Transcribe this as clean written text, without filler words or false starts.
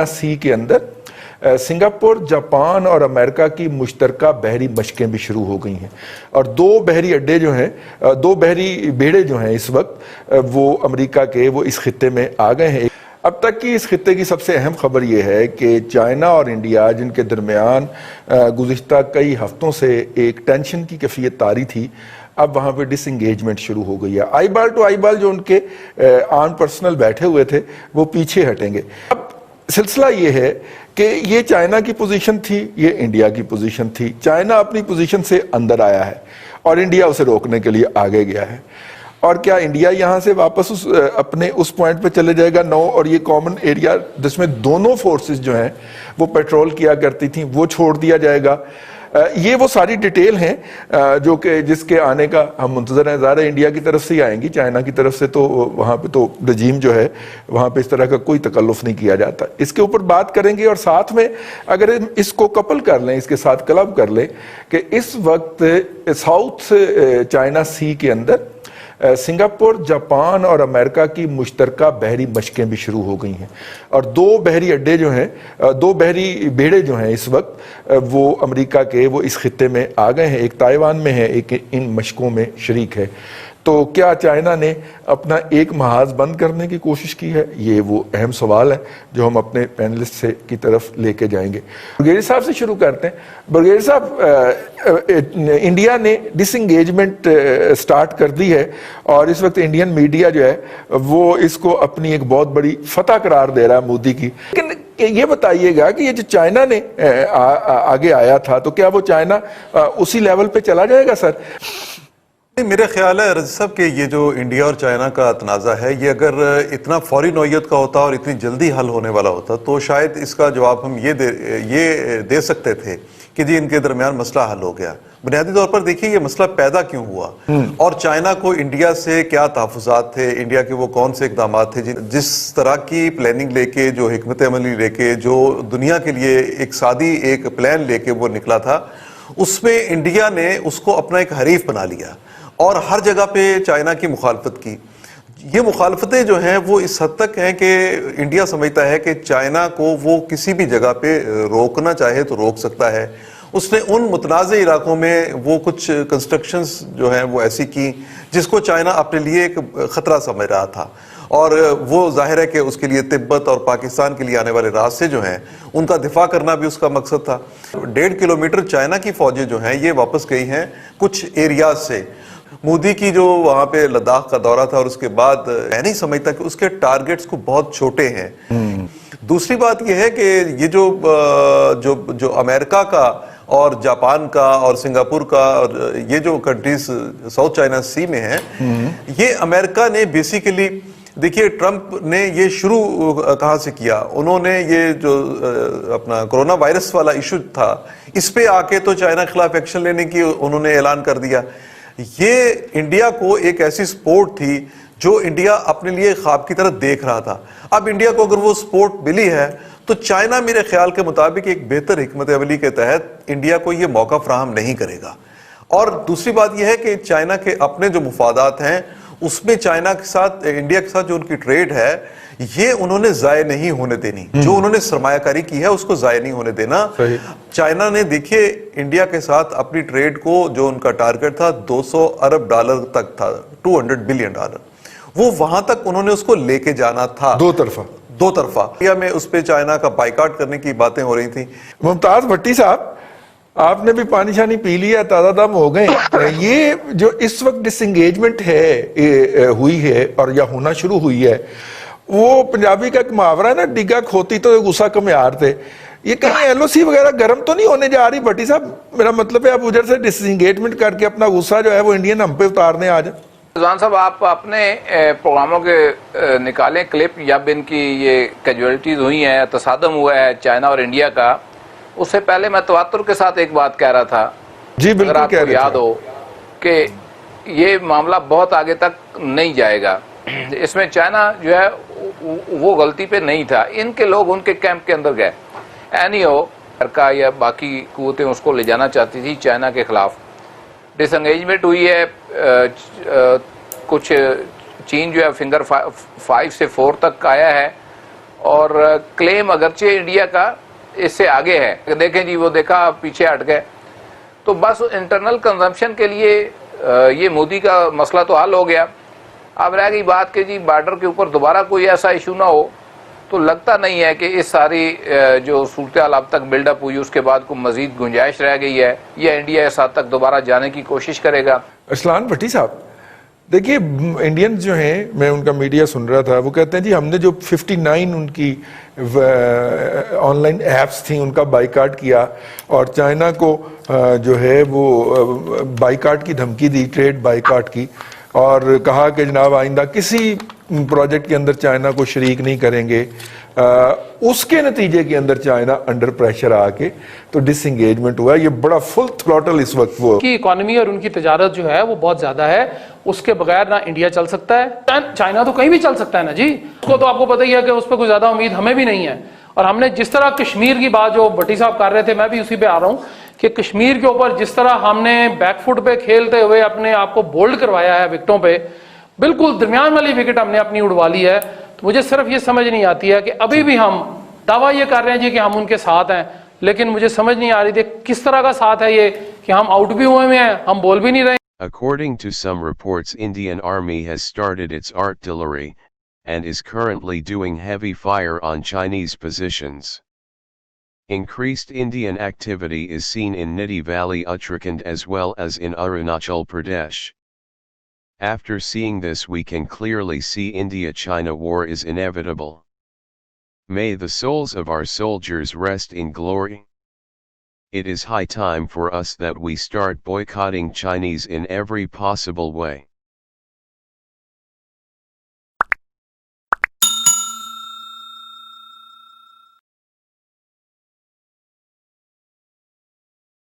सी के अंदर Singapore, Japan और अमेरिका की मुश्तरका बहरी मशकें भी शुरू हो गई हैं और दो बहरी अड्डे जो हैं, दो बहरी बेड़े जो हैं इस वक्त वो अमेरिका के वो इस खित्ते में आ गए हैं। अब तक की इस खित्ते की सबसे अहम खबर यह है कि चाइना और इंडिया जिनके दरमियान गुज़िश्ता कई हफ्तों से एक टेंशन की कैफियत तारी थी, अब वहाँ पे डिसंगेजमेंट शुरू हो गई है। आईबाल टू आईबाल जो उनके आन पर्सनल बैठे हुए थे वो पीछे हटेंगे। अब सिलसिला ये है कि ये चाइना की पोजीशन थी, ये इंडिया की पोजीशन थी। चाइना अपनी पोजीशन से अंदर आया है और इंडिया उसे रोकने के लिए आगे गया है। और क्या इंडिया यहाँ से वापस अपने उस पॉइंट पे चले जाएगा? नो। और ये कॉमन एरिया जिसमें दोनों फोर्सेस जो हैं वो पेट्रोल किया करती थी वो छोड़ दिया जाएगा। ये वो सारी डिटेल हैं जो कि जिसके आने का हम मुंतज़र हैं। ज़ाहिर है इंडिया की तरफ से ही आएंगी, चाइना की तरफ से तो वहाँ पे तो रजीम जो है वहाँ पे इस तरह का कोई तकल्लुफ़ नहीं किया जाता। इसके ऊपर बात करेंगे और साथ में अगर इसको कपल कर लें, इसके साथ क्लब कर लें कि इस वक्त साउथ चाइना सी के अंदर सिंगापुर, जापान और अमेरिका की मुश्तरका बहरी मशकें भी शुरू हो गई हैं और दो बहरी अड्डे जो हैं, दो बहरी बेड़े जो हैं इस वक्त वो अमेरिका के वो इस खित्ते में आ गए हैं। एक ताइवान में है, एक इन मशकों में शरीक है। तो क्या चाइना ने अपना एक महाज बंद करने की कोशिश की है? ये वो अहम सवाल है जो हम अपने पैनलिस्ट से की तरफ लेके जाएंगे। बरगेरी साहब से शुरू करते हैं। बरगेरी साहब, इंडिया ने डिसंगेजमेंट स्टार्ट कर दी है और इस वक्त इंडियन मीडिया जो है वो इसको अपनी एक बहुत बड़ी फतह करार दे रहा है मोदी की। लेकिन ये बताइएगा कि ये जो चाइना ने आगे आया था तो क्या वो चाइना उसी लेवल पे चला जाएगा सर? मेरा ख्याल है रज़ साहब कि ये जो इंडिया और चाइना का तनाज़ा है ये अगर इतना फौरी नौयत का होता और इतनी जल्दी हल होने वाला होता तो शायद इसका जवाब हम ये दे सकते थे कि जी इनके दरमियान मसला हल हो गया। बुनियादी तौर पर देखिए ये मसला पैदा क्यों हुआ और चाइना को इंडिया से क्या तहफ़्फ़ुज़ात थे, इंडिया के वो कौन से इक़दाम थे जिस तरह की प्लानिंग लेके, जो हिकमत अमली लेके, जो दुनिया के लिए एक सादी एक प्लान लेके वो निकला था, उसमें इंडिया ने उसको अपना एक हरीफ बना लिया और हर जगह पे चाइना की मुखालफत की। ये मुखालफतें जो हैं वो इस हद तक हैं कि इंडिया समझता है कि चाइना को वो किसी भी जगह पे रोकना चाहे तो रोक सकता है। उसने उन मुतनाज़ इलाकों में वो कुछ कंस्ट्रक्शंस जो हैं वो ऐसी की जिसको चाइना अपने लिए एक ख़तरा समझ रहा था और वो जाहिर है कि उसके लिए तिब्बत और पाकिस्तान के लिए आने वाले रास्ते जो हैं उनका दिफा करना भी उसका मकसद था। 1.5 किलोमीटर चाइना की फौजें जो हैं ये वापस गई हैं कुछ एरियाज से। मोदी की जो वहाँ पे लद्दाख का दौरा था और उसके बाद मैं नहीं समझता कि उसके टारगेट्स को बहुत छोटे हैं। दूसरी बात यह है कि ये जो अमेरिका का और जापान का और सिंगापुर का और ये जो कंट्रीज साउथ चाइना सी में हैं, ये अमेरिका ने बेसिकली, देखिए ट्रंप ने ये शुरू कहाँ से किया, उन्होंने ये जो अपना कोरोना वायरस वाला इशू था इस पे आके तो चाइना के खिलाफ एक्शन लेने की उन्होंने ऐलान कर दिया। ये इंडिया को एक ऐसी सपोर्ट थी जो इंडिया अपने लिए ख्वाब की तरह देख रहा था। अब इंडिया को अगर वो सपोर्ट मिली है तो चाइना मेरे ख्याल के मुताबिक एक बेहतर हिकमत अमली के तहत इंडिया को ये मौका फराहम नहीं करेगा। और दूसरी बात यह है कि चाइना के अपने जो मुफादात हैं उसमें चाइना के साथ, इंडिया के साथ जो उनकी ट्रेड है ये उन्होंने ज़ाय नहीं होने देनी। जो उन्होंने सरमायाकारी की है उसको ज़ाय नहीं होने देना। चाइना ने देखिए इंडिया के साथ अपनी ट्रेड को, जो उनका टारगेट था 200 अरब डॉलर तक था, 200 बिलियन डॉलर, वो वहां तक उन्होंने उसको लेके जाना था। दो तरफा इंडिया में उस पर चाइना का बाइकाट करने की बातें हो रही थी। मुमताज भट्टी साहब, आपने भी पानी शानी पी लिया, ताज़ा दम हो गए। ये जो इस वक्त डिसंगेजमेंट है हुई है और या होना शुरू हुई है, वो पंजाबी का एक मुहावरा है ना, डिगा खोती तो गुस्सा कम्यार थे। ये कहीं एलओसी वगैरह गर्म तो नहीं होने जा रही भट्टी साहब? मेरा मतलब है आप उधर से डिसंगेजमेंट करके अपना गुस्सा जो है वो इंडियन हम पे उतारने आ जाए। रिजवान साहब, आप अपने प्रोग्रामों के निकालें क्लिप जब इनकी ये कैजुअलिटीज हुई हैं, तसादम हुआ है चाइना और इंडिया का। उससे पहले मैं तवातुर के साथ एक बात कह रहा था जी, बिल्कुल, अगर आपको याद हो कि ये मामला बहुत आगे तक नहीं जाएगा। इसमें चाइना जो है वो गलती पे नहीं था, इनके लोग उनके कैंप के अंदर गए। एनीओ अमेरिका या बाकी कुव्वतें उसको ले जाना चाहती थी चाइना के खिलाफ। डिसंगेजमेंट हुई है, कुछ चीन जो है फिंगर 5 से 4 तक आया है और क्लेम अगरचे इंडिया का इससे आगे है, देखें जी वो देखा पीछे हट गए। तो बस इंटरनल कंजम्पशन के लिए ये मोदी का मसला तो हल हो गया। अब रह गई बात कि जी बॉर्डर के ऊपर दोबारा कोई ऐसा इशू ना हो, तो लगता नहीं है कि इस सारी जो सूरत हाल अब तक बिल्डअप हुई उसके बाद कोई मजीद गुंजाइश रह गई है या इंडिया इस हद तक दोबारा जाने की कोशिश करेगा। अरसलान भट्टी साहब, देखिए इंडियंस जो हैं, मैं उनका मीडिया सुन रहा था, वो कहते हैं जी हमने जो 59 उनकी ऑनलाइन ऐप्स थी उनका बाइकाट किया और चाइना को जो है वो बाइकाट की धमकी दी, ट्रेड बाइकाट की, और कहा कि जनाब आइंदा किसी प्रोजेक्ट के अंदर चाइना को शरीक नहीं करेंगे। उसके नतीजे के अंदर चाइना अंडर प्रेशर आके तो डिसएंगेजमेंट हुआ। ये बड़ा फुल थ्रॉटल इस वक्त वो की इकोनॉमी और उनकी तजारत जो है वो बहुत ज्यादा है, उसके बगैर ना इंडिया चल सकता है, चाइना तो कहीं भी चल सकता है ना जी। उसको तो आपको पता ही है कि उस पर कोई ज्यादा उम्मीद हमें भी नहीं है। और हमने जिस तरह कश्मीर की बात जो भट्टी साहब कर रहे थे, मैं भी उसी पे आ रहा हूँ कि कश्मीर के ऊपर जिस तरह हमने बैकफुट पे खेलते हुए अपने आप को बोल्ड करवाया है विकेटों पे, बिल्कुल दरमियान वाली विकेट हमने अपनी उड़वा ली है। तो मुझे सिर्फ ये समझ नहीं आती है कि अभी भी हम दावा ये कर रहे हैं जी कि हम उनके साथ हैं, लेकिन मुझे समझ नहीं आ रही थी किस तरह का साथ है ये कि हम आउट भी हुए हैं, हम बोल भी नहीं रहे। According to some reports, Indian Army has started its artillery and is currently doing heavy fire on Chinese positions. Increased Indian activity is seen in Niti Valley, Uttarakhand as well as in Arunachal Pradesh. After seeing this, we can clearly see India-China war is inevitable. May the souls of our soldiers rest in glory. It is high time for us that we start boycotting Chinese in every possible way.